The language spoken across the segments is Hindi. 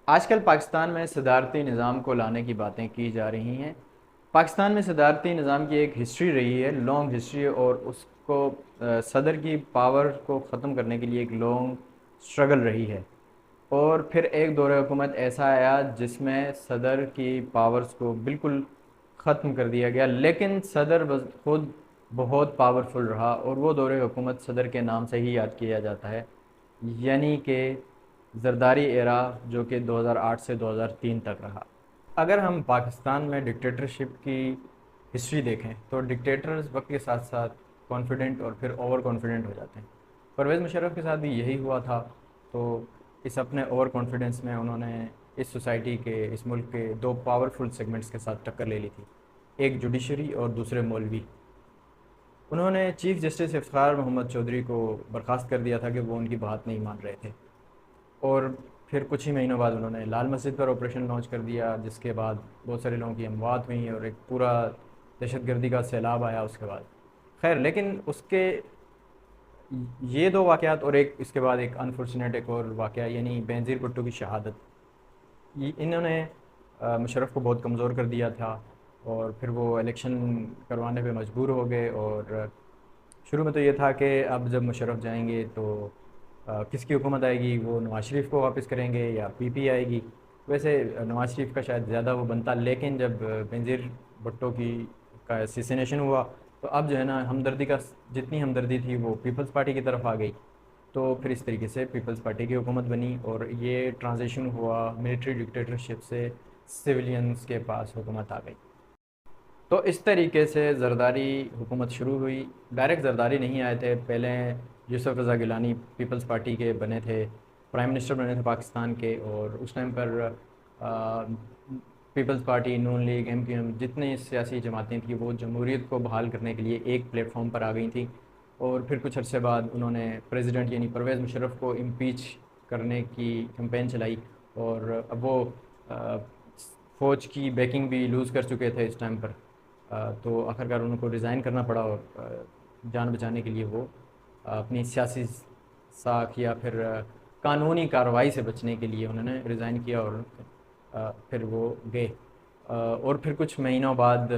आजकल पाकिस्तान में सदारती निज़ाम को लाने की बातें की जा रही हैं। पाकिस्तान में सदारती निज़ाम की एक हिस्ट्री रही है, लॉन्ग हिस्ट्री, और उसको सदर की पावर को ख़त्म करने के लिए एक लॉन्ग स्ट्रगल रही है। और फिर एक दौर हुकूमत ऐसा आया जिसमें सदर की पावर्स को बिल्कुल ख़त्म कर दिया गया, लेकिन सदर खुद बहुत पावरफुल रहा, और वो दौर हुकूमत सदर के नाम से ही याद किया जाता है, यानी कि जरदारी एरा, जो कि 2008 से 2003 तक रहा। अगर हम पाकिस्तान में डिक्टेटरशिप की हिस्ट्री देखें तो डिक्टेटर्स वक्त के साथ साथ कॉन्फिडेंट और फिर ओवर कॉन्फिडेंट हो जाते हैं। परवेज़ मुशर्रफ के साथ भी यही हुआ था। तो इस अपने ओवर कॉन्फिडेंस में उन्होंने इस सोसाइटी के, इस मुल्क के दो पावरफुल सेगमेंट्स के साथ टक्कर ले ली थी, एक जुडिशरी और दूसरे मौलवी। उन्होंने चीफ जस्टिस इफ्तार मोहम्मद चौधरी को बर्खास्त कर दिया था कि वो उनकी बात नहीं मान रहे थे। और फिर कुछ ही महीनों बाद उन्होंने लाल मस्जिद पर ऑपरेशन लॉन्च कर दिया, जिसके बाद बहुत सारे लोगों की अमवात हुई और एक पूरा दहशतगर्दी का सैलाब आया उसके बाद। खैर, लेकिन उसके ये दो वाक़यात और एक इसके बाद एक अनफॉर्चुनेट एक और वाक़या, यानी बेनज़ीर भुट्टो की शहादत, ये इन्होंने मुशर्रफ को बहुत कमज़ोर कर दिया था। और फिर वो इलेक्शन करवाने पे मजबूर हो गए। और शुरू में तो ये था कि अब जब मुशर्रफ जाएंगे तो किसकी हुकूमत आएगी, वो नवाज शरीफ को वापस करेंगे या पीपी आएगी। वैसे नवाज शरीफ का शायद ज़्यादा वो बनता, लेकिन जब बेनज़ीर भुट्टो की का असिसिनेशन हुआ तो अब जो है ना, हमदर्दी का जितनी हमदर्दी थी वो पीपल्स पार्टी की तरफ आ गई। तो फिर इस तरीके से पीपल्स पार्टी की हुकूमत बनी और ये ट्रांजिशन हुआ मिलिट्री डिक्टेटरशिप से सिविलियंस के पास हुकूमत आ गई। तो इस तरीके से ज़रदारी हुकूमत शुरू हुई। डायरेक्ट ज़रदारी नहीं आए थे, पहले यूसुफ रज़ा गिलानी पीपल्स पार्टी के बने थे, प्राइम मिनिस्टर बने थे पाकिस्तान के। और उस टाइम पर पीपल्स पार्टी, नून लीग, एमक्यूएम, जितनी सियासी जमातें थी वो जमहूरियत को बहाल करने के लिए एक प्लेटफॉर्म पर आ गई थी। और फिर कुछ अरसे बाद उन्होंने प्रेसिडेंट यानी परवेज़ मुशर्रफ को इम्पीच करने की कैंपेन चलाई। और अब वो फ़ौज की बैकिंग भी लूज़ कर चुके थे इस टाइम पर। तो आखिरकार उनको रिज़ाइन करना पड़ा, और जान बचाने के लिए वो अपनी सियासी साख या फिर कानूनी कार्रवाई से बचने के लिए उन्होंने रिज़ाइन किया। और फिर वो गए। और फिर कुछ महीनों बाद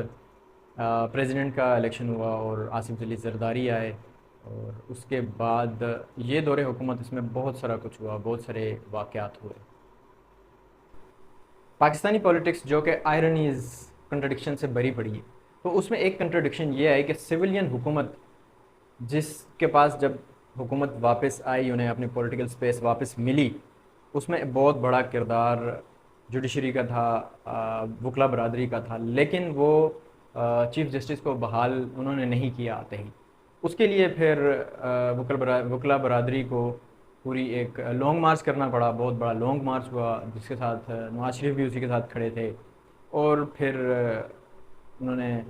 प्रेसिडेंट का इलेक्शन हुआ और आसिफ जली जरदारी आए। और उसके बाद ये दौरे हुकूमत, इसमें बहुत सारा कुछ हुआ, बहुत सारे वाक़यात हुए। पाकिस्तानी पॉलिटिक्स जो कि आयरनीज़, कंट्रडिक्शन से भरी पड़ी है। तो उसमें एक कंट्रडिक्शन ये है कि सिविलियन हुकूमत, जिसके पास जब हुकूमत वापस आई, उन्हें अपनी पॉलिटिकल स्पेस वापस मिली, उसमें बहुत बड़ा किरदार जुडिशरी का था, वकला बरदरी का था। लेकिन वो चीफ जस्टिस को बहाल उन्होंने नहीं किया आते ही। उसके लिए फिर वकला बरदरी को पूरी एक लॉन्ग मार्च करना पड़ा, बहुत बड़ा लॉन्ग मार्च हुआ, जिसके साथ नवाज शरीफ भी उसी के साथ खड़े थे। और फिर उन्होंने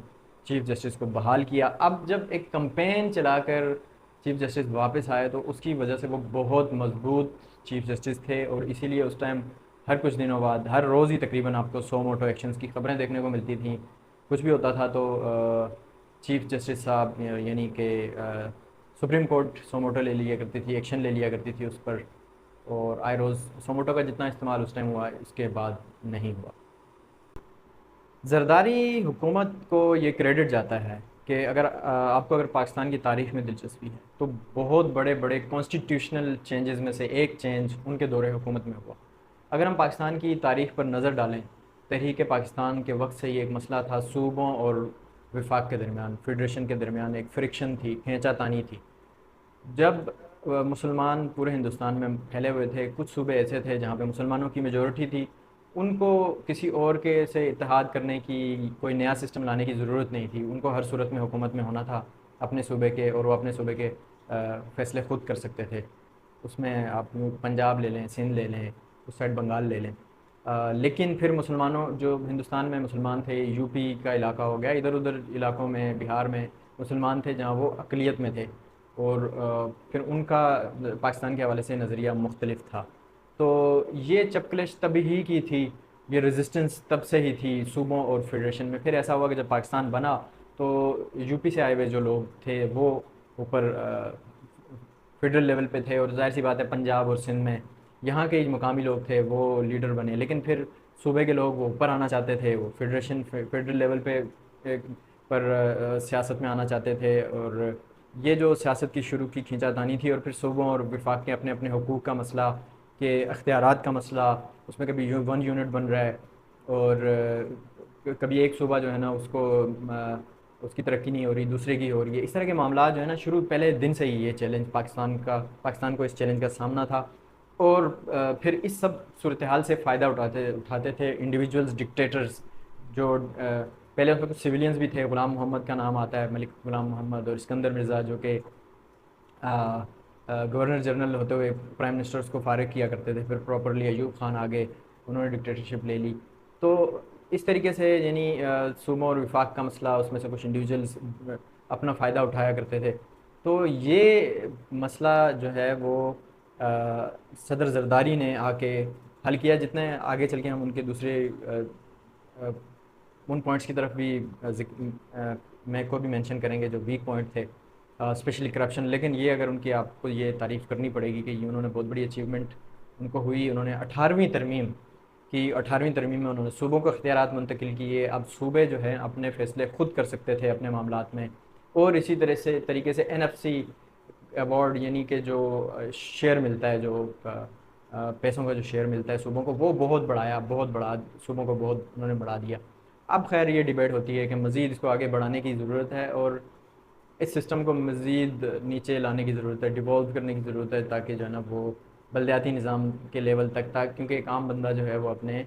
चीफ जस्टिस को बहाल किया। अब जब एक कंपेन चलाकर चीफ जस्टिस वापस आए तो उसकी वजह से वो बहुत मजबूत चीफ जस्टिस थे। और इसीलिए उस टाइम हर कुछ दिनों बाद, हर रोज़ ही तकरीबन आपको 100 मोटो एक्शंस की खबरें देखने को मिलती थी। कुछ भी होता था तो चीफ जस्टिस साहब, यानी कि सुप्रीम कोर्ट सोमोटो ले लिया करती थी, एक्शन ले लिया करती थी उस पर। और आई रोज़ सोमोटो का जितना इस्तेमाल उस टाइम हुआ, इसके बाद नहीं हुआ। जरदारी हुकूमत को ये क्रेडिट जाता है कि अगर आपको अगर पाकिस्तान की तारीख़ में दिलचस्पी है तो बहुत बड़े बड़े कॉन्स्टिट्यूशनल चेंजेस में से एक चेंज उनके दौरे हुकूमत में हुआ। अगर हम पाकिस्तान की तारीख़ पर नज़र डालें, तहरीक पाकिस्तान के वक्त से ही एक मसला था, सूबों और विफाक के दरमियान, फेडरेशन के दरमियान एक फ्रिक्शन थी, खींचातानी थी। जब मुसलमान पूरे हिंदुस्तान में फैले हुए थे, कुछ सूबे ऐसे थे जहाँ पे मुसलमानों की मेजॉरिटी थी, उनको किसी और के से इत्तेहाद करने की, कोई नया सिस्टम लाने की ज़रूरत नहीं थी। उनको हर सूरत में हुकूमत में होना था अपने सूबे के, और वो अपने सूबे के फ़ैसले ख़ुद कर सकते थे। उसमें आप पंजाब ले लें, सिंध ले लें, उस साइड बंगाल ले लें। लेकिन फिर मुसलमानों, जो हिंदुस्तान में मुसलमान थे, यूपी का इलाका हो गया, इधर उधर इलाकों में, बिहार में मुसलमान थे जहाँ वो अक़लियत में थे। और फिर उनका पाकिस्तान के हवाले से नज़रिया मुख्तलिफ था। तो ये चपकलिश तभी ही की थी, ये रेजिस्टेंस तब से ही थी सूबों और फेडरेशन में। फिर ऐसा हुआ कि जब पाकिस्तान बना तो यूपी से आए हुए जो लोग थे वो ऊपर फेडरल लेवल पे थे, और जाहिर सी बात है पंजाब और सिंध में यहाँ के मकामी लोग थे वो लीडर बने, लेकिन फिर सूबे के लोग वो ऊपर आना चाहते थे, वो फेडरल लेवल पे सियासत में आना चाहते थे। और ये जो सियासत की शुरू की खींचातानी थी, और फिर सूबों और वफाक के अपने अपने हकूक़ का मसला, के अख्तियारात का मसला, उसमें कभी वन यूनिट बन रहा है, और कभी एक सूबा जो है ना उसको उसकी तरक्की नहीं हो रही, दूसरे की हो रही है। इस तरह के मामला जो है ना शुरू पहले दिन से ही ये चैलेंज पाकिस्तान को इस चैलेंज का सामना था। और फिर इस सब सूरत हाल से फ़ायदा उठाते उठाते थे इंडिविजुअल्स, डिक्टेटर्स, जो पहले उसमें कुछ सिविलियंस भी थे। गुलाम मोहम्मद का नाम आता है, मलिक गुलाम मोहम्मद, और इस्कंदर मिर्ज़ा जो कि गवर्नर जनरल होते हुए प्राइम मिनिस्टर उसको फारिग किया करते थे। फिर प्रॉपरली अयूब खान आ गए, उन्होंने डिक्टेटरशिप ले ली। तो इस तरीके से यानी सूबों और विफाक का मसला, उसमें से कुछ इंडिविजुअल्स अपना फ़ायदा उठाया करते थे। तो ये मसला जो है वो सदर जरदारी ने आके हल किया। जितने आगे चल के हम उनके दूसरे अ, उन पॉइंट्स की तरफ भी मैं को भी मेंशन करेंगे जो वीक पॉइंट थे, स्पेशली करप्शन। लेकिन ये अगर उनकी आपको ये तारीफ़ करनी पड़ेगी कि ये उन्होंने बहुत बड़ी अचीवमेंट उनको हुई। उन्होंने 18वीं तरमीम में उन्होंने सूबों को अख्तियारात मुंतकिल किए। अब सूबे जो हैं अपने फ़ैसले खुद कर सकते थे अपने मामलात में। और इसी तरह से तरीके से NFC अवार्ड, यानी कि जो शेयर मिलता है, जो पैसों का जो शेयर मिलता है सूबों को, वो बहुत बढ़ाया, बहुत बढ़ा, सूबों को बहुत उन्होंने बढ़ा दिया। अब खैर ये डिबेट होती है कि मज़ीद इसको आगे बढ़ाने की ज़रूरत है, और इस सिस्टम को मज़ीद नीचे लाने की ज़रूरत है, डिवॉल्व करने की ज़रूरत है, ताकि जो है ना वो बलदियाती निज़ाम के लेवल तक था। क्योंकि एक आम बंदा जो है वो अपने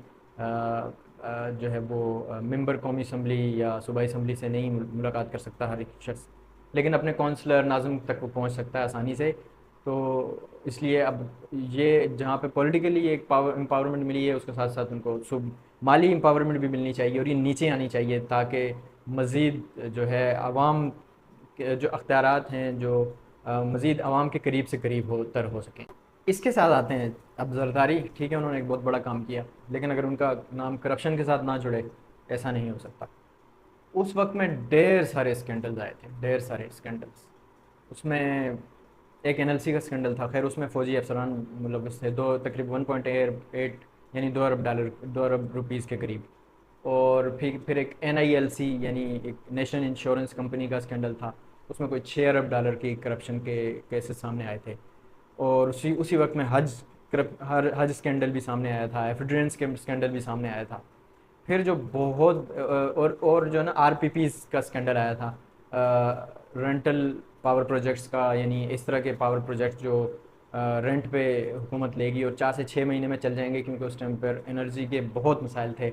जो है वो मेंबर कौमी असम्बली या सूबाई असम्बली से नहीं मुलाकात कर सकता हर एक शख्स, लेकिन अपने कौंसलर नाज़िम तक वो पहुँच सकता है आसानी से। तो इसलिए अब ये जहाँ पे पॉलिटिकली एक एम्पावरमेंट मिली है, उसके साथ साथ उनको सुब माली एम्पावरमेंट भी मिलनी चाहिए, और ये नीचे आनी चाहिए, ताकि मज़ीद जो है आवाम के जो अख्तियारात हैं, जो मज़ीद आवाम के करीब से करीब हो सकें। इसके साथ आते हैं अब जरदारी। ठीक है, उन्होंने एक बहुत बड़ा काम किया, लेकिन अगर उनका नाम करप्शन के साथ ना जुड़े, ऐसा नहीं हो सकता। उस वक्त में ढेर सारे स्कैंडल्स आए थे, ढेर सारे स्कैंडल्स। उसमें एक NLC का स्कैंडल था, खैर उसमें फ़ौजी अफसरान मुलव्वस थे, दो तकरीबन 1.8 यानी 2 अरब डॉलर, 2 अरब रुपीज़ के करीब। और फिर एक NILC यानी एक नेशनल इंश्योरेंस कंपनी का स्कैंडल था, उसमें कोई 6 अरब डॉलर की करप्शन के केसेस सामने आए थे। और उसी उसी वक्त में हज स्कैंडल भी सामने आया था, एफिड्रेंस के स्कैंडल भी सामने आया था। फिर जो बहुत और जो है ना RPPs का स्कैंडल आया था, रेंटल पावर प्रोजेक्ट्स का, यानी इस तरह के पावर प्रोजेक्ट्स जो रेंट पे हुकूमत लेगी और 4 से 6 महीने में चल जाएंगे, क्योंकि उस टाइम पर एनर्जी के बहुत मसाइल थे।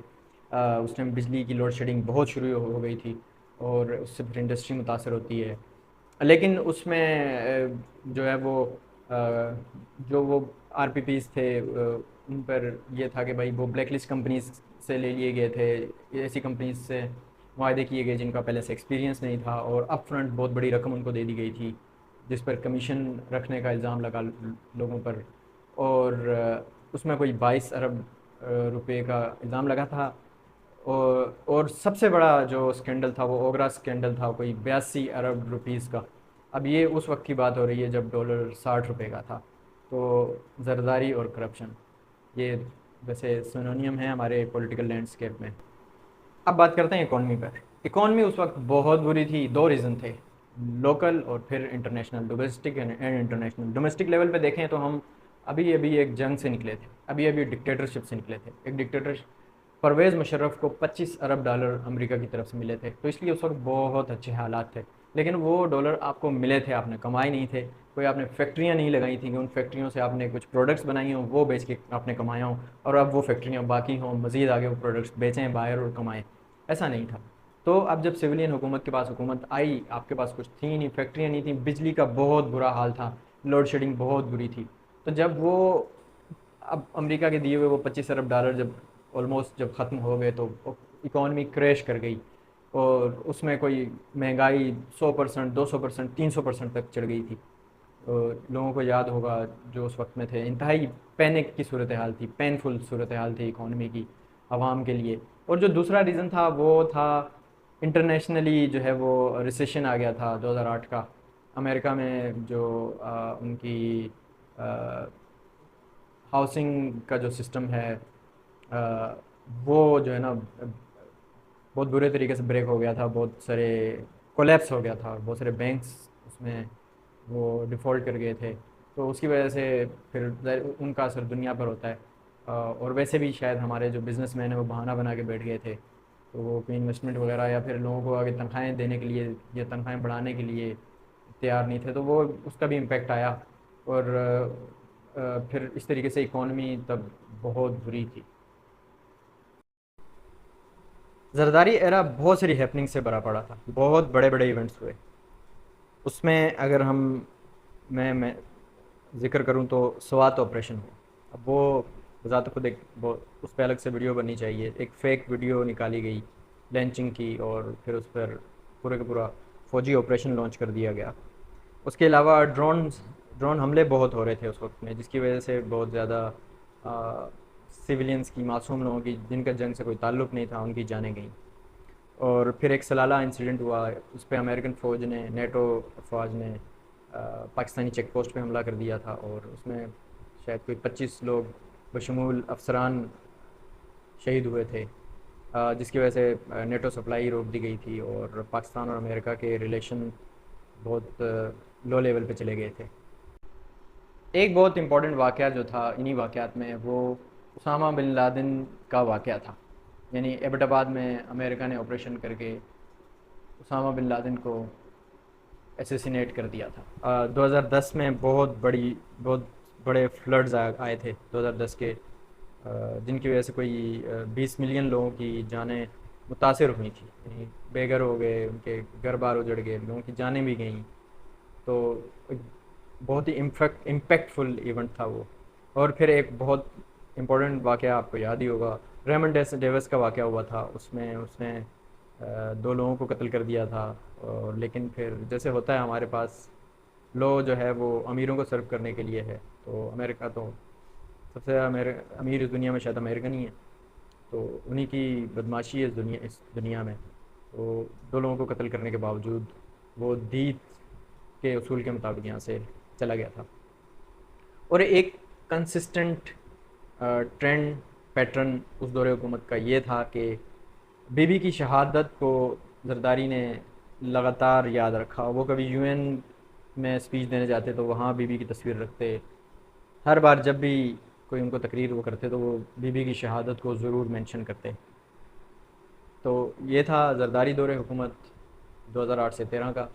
उस टाइम बिजली की लोड शेडिंग बहुत शुरू हो गई थी, और उससे फिर इंडस्ट्री मुतासर होती है। लेकिन उसमें जो है वो जो वो RPPs थे, उन पर ये था कि भाई वो ब्लैक लिस्ट कंपनीज से ले लिए गए थे, ऐसी कंपनीज से वायदे किए गए जिनका पहले से एक्सपीरियंस नहीं था, और अप फ्रंट बहुत बड़ी रकम उनको दे दी गई थी, जिस पर कमीशन रखने का इल्ज़ाम लगा लोगों पर। और उसमें कोई 22 अरब रुपए का इल्ज़ाम लगा था। और सबसे बड़ा जो स्कैंडल था वो ओगरा स्कैंडल था, कोई 82 अरब रुपीज़ का। अब ये उस वक्त की बात हो रही है जब डॉलर 60 रुपए का था। तो जरदारी और करप्शन ये वैसे सिनोनियम है हमारे पॉलिटिकल लैंडस्केप में। अब बात करते हैं इकॉनमी पर। इकॉनमी उस वक्त बहुत बुरी थी, दो रीज़न थे, लोकल और फिर international, domestic and international. Domestic level पे देखें तो हम अभी अभी एक जंग से निकले थे, अभी अभी डिक्टेटरशिप से निकले थे। एक डिक्टेटर परवेज़ मुशर्रफ को 25 अरब डॉलर अमेरिका की तरफ से मिले थे, तो इसलिए उस वक्त बहुत अच्छे हालात थे। लेकिन वो डॉलर आपको मिले थे, आपने कमाए नहीं थे। कोई आपने फैक्ट्रियाँ नहीं लगाई थी कि उन फैक्ट्रियों से आपने कुछ प्रोडक्ट्स बनाई हों, वो बेच के आपने कमाया हो, और अब वो फैक्ट्रियाँ बाकी हों, मज़ीद आगे वो प्रोडक्ट्स बेचें बाहर और कमाएँ, ऐसा नहीं था। तो अब जब सिविलियन हुकूमत के पास हुकूमत आई, आपके पास कुछ थी नहीं, फैक्ट्रियाँ नहीं थी, बिजली का बहुत बुरा हाल था, लोड शेडिंग बहुत बुरी थी। तो जब वो अब अमेरिका के दिए हुए वो 25 अरब डॉलर जब ऑलमोस्ट जब ख़त्म हो गए, तो इकॉनमी क्रैश कर गई। और उसमें कोई महंगाई 100%, 200%, 300% तक चढ़ गई थी। लोगों को याद होगा जो उस वक्त में थे, इंतहाई पैनिक की सूरत हाल थी, पेनफुल सूरत हाल थी इकॉनमी की, आवाम के लिए। और जो दूसरा रीज़न था वो था इंटरनेशनली जो है वो रिसेशन आ गया था 2008 का। अमेरिका में जो उनकी हाउसिंग का जो सिस्टम है वो जो है ना बहुत बुरे तरीके से ब्रेक हो गया था, बहुत सारे कोलैप्स हो गया था, बहुत सारे बैंक्स उसमें वो डिफ़ॉल्ट कर गए थे। तो उसकी वजह से फिर उनका असर दुनिया पर होता है। और वैसे भी शायद हमारे जो बिजनेसमैन हैं वो बहाना बना के बैठ गए थे, तो वो कोई इन्वेस्टमेंट वगैरह या फिर लोगों को आगे तनख्वाहें देने के लिए या तनख्वाहें बढ़ाने के लिए तैयार नहीं थे, तो वो उसका भी इम्पेक्ट आया। और फिर इस तरीके से इकॉनमी तब बहुत बुरी थी। जरदारी एरा बहुत सारी हैपनिंग से भरा पड़ा था, बहुत बड़े बड़े इवेंट्स हुए उसमें। अगर हम मैं जिक्र करूं तो स्वात ऑपरेशन हुआ। अब वो ज़ात खुद एक उस पर अलग से वीडियो बननी चाहिए। एक फ़ेक वीडियो निकाली गई लॉन्चिंग की, और फिर उस पर पूरे का पूरा फौजी ऑपरेशन लॉन्च कर दिया गया। उसके अलावा ड्रोन हमले बहुत हो रहे थे उस वक्त में, जिसकी वजह से बहुत ज़्यादा सिविलियंस की, मासूम लोगों की जिनका जंग से कोई ताल्लुक़ नहीं था, उनकी जानें गईं। और फिर एक सलाला इंसिडेंट हुआ, उस पर अमेरिकन फ़ौज ने, नेटो अफवाज ने पाकिस्तानी चेक पोस्ट पे हमला कर दिया था, और उसमें शायद कोई 25 लोग बशमूल अफसरान शहीद हुए थे, जिसकी वजह से नेटो सप्लाई रोक दी गई थी और पाकिस्तान और अमेरिका के रिलेशन बहुत लो लेवल पे चले गए थे। एक बहुत इम्पोर्टेंट वाक़या जो था इन्हीं वाक़यात में, वो उसामा बिन लादेन का वाक़या था। यानी एबटाबाद में अमेरिका ने ऑपरेशन करके उसामा बिन लादेन को एसेसिनेट कर दिया था। 2010 में बहुत बड़े फ्लड्स आए थे 2010 के, जिनकी वजह से कोई 20 मिलियन लोगों की जानें मुतासर हुई थी। यानी बेघर हो गए, उनके घर बार उजड़ गए, लोगों की जानें भी गईं। तो एक बहुत ही इम्पैक्टफुल इवेंट था वो। और फिर एक बहुत इम्पोर्टेंट वाक़या आपको याद ही होगा, रेमंड डेविस का वाक़या हुआ था। उसमें उसने दो लोगों को कत्ल कर दिया था। और लेकिन फिर जैसे होता है हमारे पास, लॉ जो है वो अमीरों को सर्व करने के लिए है। तो अमेरिका तो सबसे अमीर इस दुनिया में शायद अमेरिकन ही है, तो उन्हीं की बदमाशी है इस दुनिया में। तो दो लोगों को कत्ल करने के बावजूद वो दीत के उसूल के मुताबिक यहाँ से चला गया था। और एक कंसिस्टेंट ट्रेंड पैटर्न उस दौरे हुकूमत का ये था कि बीबी की शहादत को जरदारी ने लगातार याद रखा। वो कभी यूएन में स्पीच देने जाते तो वहाँ बीबी की तस्वीर रखते। हर बार जब भी कोई उनको तकरीर वो करते तो वो बीबी की शहादत को ज़रूर मेंशन करते। तो ये था जरदारी दौरे हुकूमत 2008 से 13 का।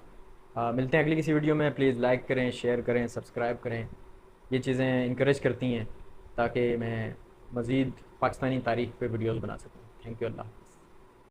मिलते हैं अगली किसी वीडियो में। प्लीज़ लाइक करें, शेयर करें, सब्सक्राइब करें। ये चीज़ें इंकरेज करती हैं ताकि मैं मज़ीद पाकिस्तानी तारीख़ पे वीडियोस बना सकूँ। Thank you. अल्लाह।